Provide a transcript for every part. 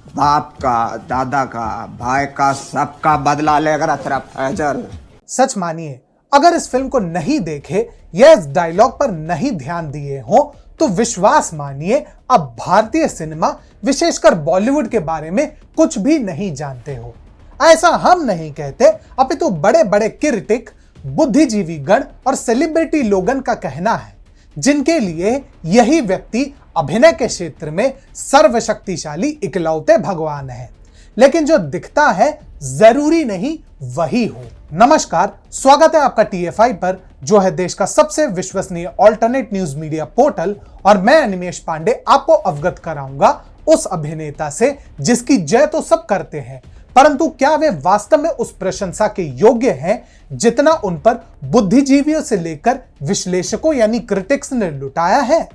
बाप का, दादा का, भाई का, सबका बदला लेकर तेरा फैजल। सच मानिए, अगर इस फिल्म को नहीं देखे या इस डायलॉग पर नहीं ध्यान दिए हो तो विश्वास मानिए अब भारतीय सिनेमा विशेषकर बॉलीवुड के बारे में कुछ भी नहीं जानते हो। ऐसा हम नहीं कहते, अपितु बड़े बड़े क्रिटिक, बुद्धिजीवी गण और सेलिब्रिटी लोगन का कहना है, जिनके लिए यही व्यक्ति अभिनय के क्षेत्र में सर्वशक्तिशाली इकलौते भगवान है। लेकिन जो दिखता है जरूरी नहीं वही हो। नमस्कार, स्वागत है आपका TFI पर, जो है देश का सबसे विश्वसनीय ऑल्टरनेट न्यूज मीडिया पोर्टल, और मैं अनिमेश पांडे आपको अवगत कराऊंगा उस अभिनेता से जिसकी जय तो सब करते हैं, परंतु क्या वे वास्तव में उस प्रशंसा के योग्य हैं जितना उन पर बुद्धिजीवियों से लेकर विश्लेषकों यानी क्रिटिक्स ने लुटाया है।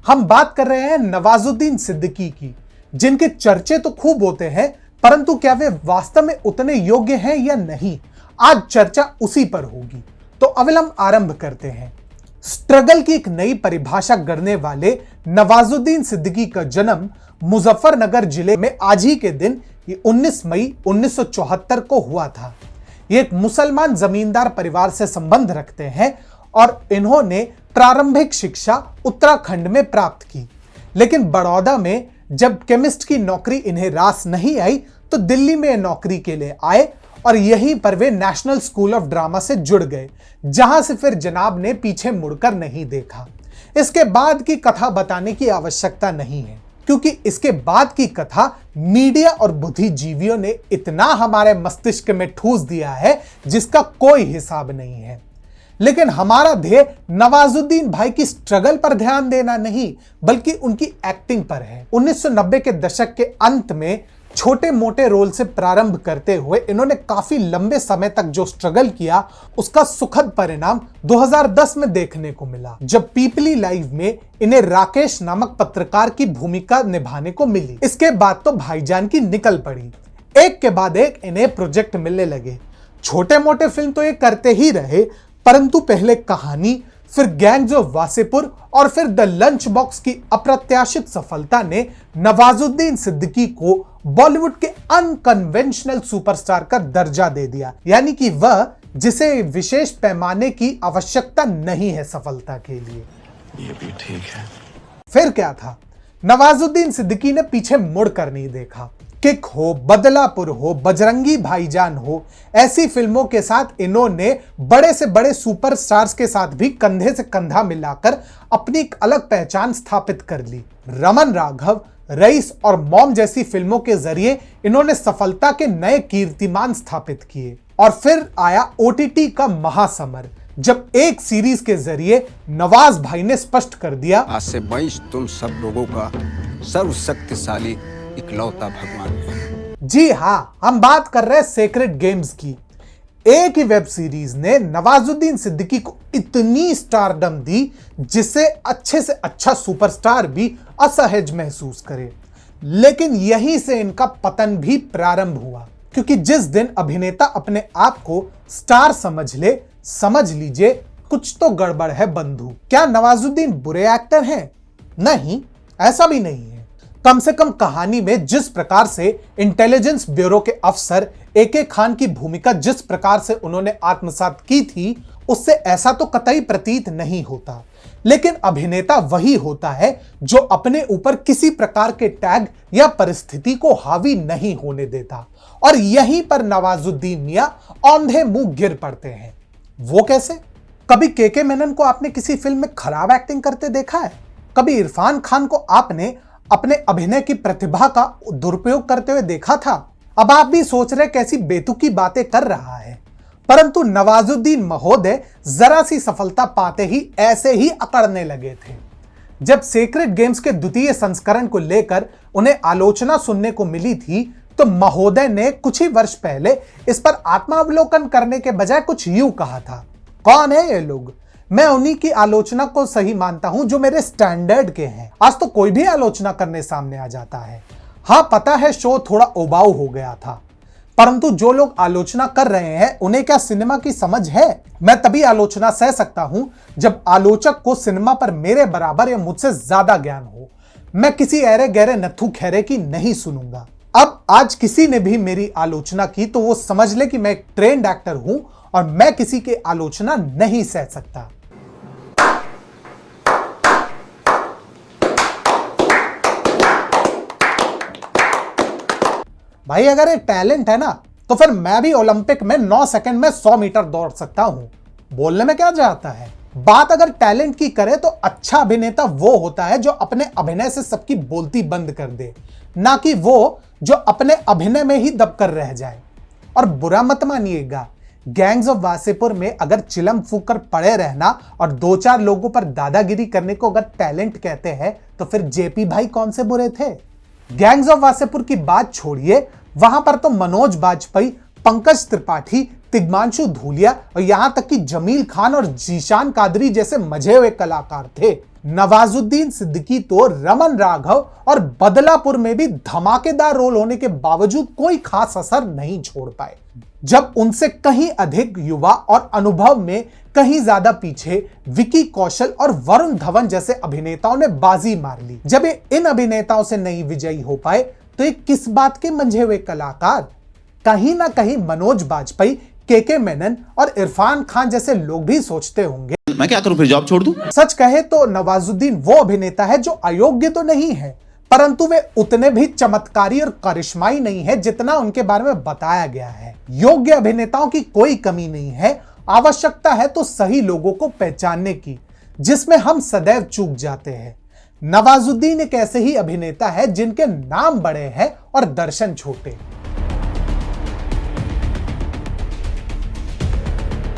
हम बात कर रहे हैं नवाजुद्दीन सिद्दीकी की, जिनके चर्चे तो खूब होते हैं, परंतु क्या वे वास्तव में उतने योग्य हैं या नहीं, आज चर्चा उसी पर होगी। तो अविलंब आरंभ करते हैं। स्ट्रगल की एक नई परिभाषा गढ़ने वाले नवाजुद्दीन सिद्दीकी का जन्म मुजफ्फरनगर जिले में आज ही के दिन 19 मई 1974 को हुआ था। ये एक मुसलमान जमींदार परिवार से संबंध रखते हैं और इन्होंने प्रारंभिक शिक्षा उत्तराखंड में प्राप्त की, लेकिन बड़ौदा में जब केमिस्ट की नौकरी इन्हें रास नहीं आई तो दिल्ली में नौकरी के लिए आए और यहीं पर वे नेशनल स्कूल ऑफ ड्रामा से जुड़ गए, जहां से फिर जनाब ने पीछे मुड़कर नहीं देखा। इसके बाद की कथा बताने की आवश्यकता नहीं है, क्योंकि इसके बाद की कथा मीडिया और बुद्धिजीवियों ने इतना हमारे मस्तिष्क में ठूस दिया है जिसका कोई हिसाब नहीं है। लेकिन हमारा ध्येय नवाजुद्दीन भाई की स्ट्रगल पर ध्यान देना नहीं, बल्कि उनकी एक्टिंग पर है। 1990 के दशक के अंत में छोटे मोटे रोल से प्रारंभ करते हुए इन्होंने काफी लंबे समय तक जो स्ट्रगल किया, उसका सुखद परिणाम 2010 में देखने को मिला, जब पीपली लाइव में इन्हें राकेश नामक पत्रकार की भूमिका निभाने को मिली। इसके बाद तो भाईजान की निकल पड़ी, एक के बाद एक इन्हें प्रोजेक्ट मिलने लगे। छोटे मोटे फिल्म तो ये करते ही रहे, परंतु पहले कहानी, फिर गैंग्स ऑफ वासेपुर और फिर द लंच बॉक्स की अप्रत्याशित सफलता ने नवाजुद्दीन सिद्दीकी को बॉलीवुड के अनकन्वेंशनल सुपरस्टार का दर्जा दे दिया, यानी कि वह जिसे विशेष पैमाने की आवश्यकता नहीं है सफलता के लिए। ये भी ठीक है। फिर क्या था, नवाजुद्दीन सिद्दीकी ने पीछे मुड़कर नहीं देखा। किक हो, बदलापुर हो, बजरंगी भाईजान हो, ऐसी फिल्मों के साथ इन्होंने बड़े से बड़े सुपरस्टार्स के साथ भी कंधे से कंधा मिलाकर अपनी एक अलग पहचान स्थापित कर ली। रमन राघव, रईस और मॉम जैसी फिल्मों के जरिए इन्होंने सफलता के नए कीर्तिमान स्थापित किए। और फिर आया OTT का महासमर, जब एक सीरीज के जरिए नवाज भाई ने स्पष्ट कर दिया, आज से वंश तुम सब लोगों का सर्वशक्तिशाली इकलौता भगवान है। जी हाँ, हम बात कर रहे हैं सेक्रेड गेम्स की। एक ही वेब सीरीज ने नवाजुद्दीन सिद्दीकी को इतनी स्टारडम दी जिससे अच्छे से अच्छा सुपरस्टार भी असहज महसूस करे। लेकिन यहीं से इनका पतन भी प्रारंभ हुआ, क्योंकि जिस दिन अभिनेता अपने आप को स्टार समझ ले, समझ लीजिए कुछ तो गड़बड़ है बंधु। क्या नवाजुद्दीन बुरे एक्टर हैं? नहीं, ऐसा भी नहीं है। कम से कम कहानी में जिस प्रकार से इंटेलिजेंस ब्यूरो के अफसर AK खान की भूमिका जिस प्रकार से उन्होंने आत्मसात की थी, उससे ऐसा तो कतई प्रतीत नहीं होता। लेकिन अभिनेता वही होता है जो अपने ऊपर किसी प्रकार के टैग या परिस्थिति को हावी नहीं होने देता, और यहीं पर नवाजुद्दीन मियां औंधे मुंह गिर पड़ते हैं। वो कैसे? कभी KK मेनन को आपने किसी फिल्म में खराब एक्टिंग करते देखा है? कभी इरफान खान को आपने अपने अभिनय की प्रतिभा का दुरुपयोग करते हुए देखा था? अब आप भी सोच रहे कैसी बेतुकी बातें कर रहा है, परंतु नवाजुद्दीन महोदय जरा सी सफलता पाते ही ऐसे ही अकड़ने लगे थे। जब सेक्रेड गेम्स के द्वितीय संस्करण को लेकर उन्हें आलोचना सुनने को मिली थी, तो महोदय ने कुछ ही वर्ष पहले इस पर आत्मावलोकन करने के बजाय कुछ यूं कहा था, कौन है ये लोग? मैं उन्हीं की आलोचना को सही मानता हूं जो मेरे स्टैंडर्ड के हैं। आज तो कोई भी आलोचना करने सामने आ जाता है। हाँ, पता है शो थोड़ा उबाऊ हो गया था, परंतु जो लोग आलोचना कर रहे हैं उन्हें क्या सिनेमा की समझ है? मैं तभी आलोचना सह सकता हूं जब आलोचक को सिनेमा पर मेरे बराबर या मुझसे ज्यादा ज्ञान हो। मैं किसी ऐरे गहरे नत्थु खैरे की नहीं सुनूंगा। आज किसी ने भी मेरी आलोचना की तो वो समझ ले कि मैं एक ट्रेंड एक्टर हूं और मैं किसी की आलोचना नहीं सह सकता। भाई अगर ये टैलेंट है ना तो फिर मैं भी ओलंपिक में 9 सेकंड में 100 मीटर दौड़ सकता हूं। बोलने में क्या जाता है। बात अगर टैलेंट की करें तो अच्छा अभिनेता वो होता है जो अपने अभिनय से सबकी बोलती बंद कर दे, ना कि वो जो अपने अभिनय में ही दबकर रह जाए। और बुरा मत मानिएगा, गैंग्स ऑफ वासेपुर में अगर चिलम फूक कर पड़े रहना और 2-4 लोगों पर दादागिरी करने को अगर टैलेंट कहते हैं तो फिर जेपी भाई कौन से बुरे थे। गैंग्स ऑफ वासेपुर की बात छोड़िए, वहां पर तो मनोज बाजपेयी, पंकज त्रिपाठी, तिग्मांशु धूलिया और यहां तक कि जमील खान और जीशान कादरी जैसे मजे हुए कलाकार थे। नवाजुद्दीन सिद्दीकी तो रमन राघव और बदलापुर में भी धमाकेदार रोल होने के बावजूद कोई खास असर नहीं छोड़ पाए, जब उनसे कहीं अधिक युवा और अनुभव में कहीं ज्यादा पीछे विकी कौशल और वरुण धवन जैसे अभिनेताओं ने बाजी मार ली। जब ये इन अभिनेताओं से नहीं विजयी हो पाए तो ये किस बात के मंझे हुए कलाकार। कहीं ना कहीं मनोज बाजपेयी, के मेनन और इरफान खान जैसे लोग भी सोचते होंगे मैं क्या करूं, फिर जॉब छोड़ दूं? सच कहे तो नवाजुद्दीन वो अभिनेता है जो अयोग्य तो नहीं है, परंतु वे उतने भी चमत्कारी और करिश्माई नहीं है जितना उनके बारे में बताया गया है। योग्य अभिनेताओं की कोई कमी नहीं है, आवश्यकता है तो सही लोगों को पहचानने की, जिसमें हम सदैव चूक जाते हैं। नवाजुद्दीन एक ऐसे ही अभिनेता है जिनके नाम बड़े हैं और दर्शन छोटे।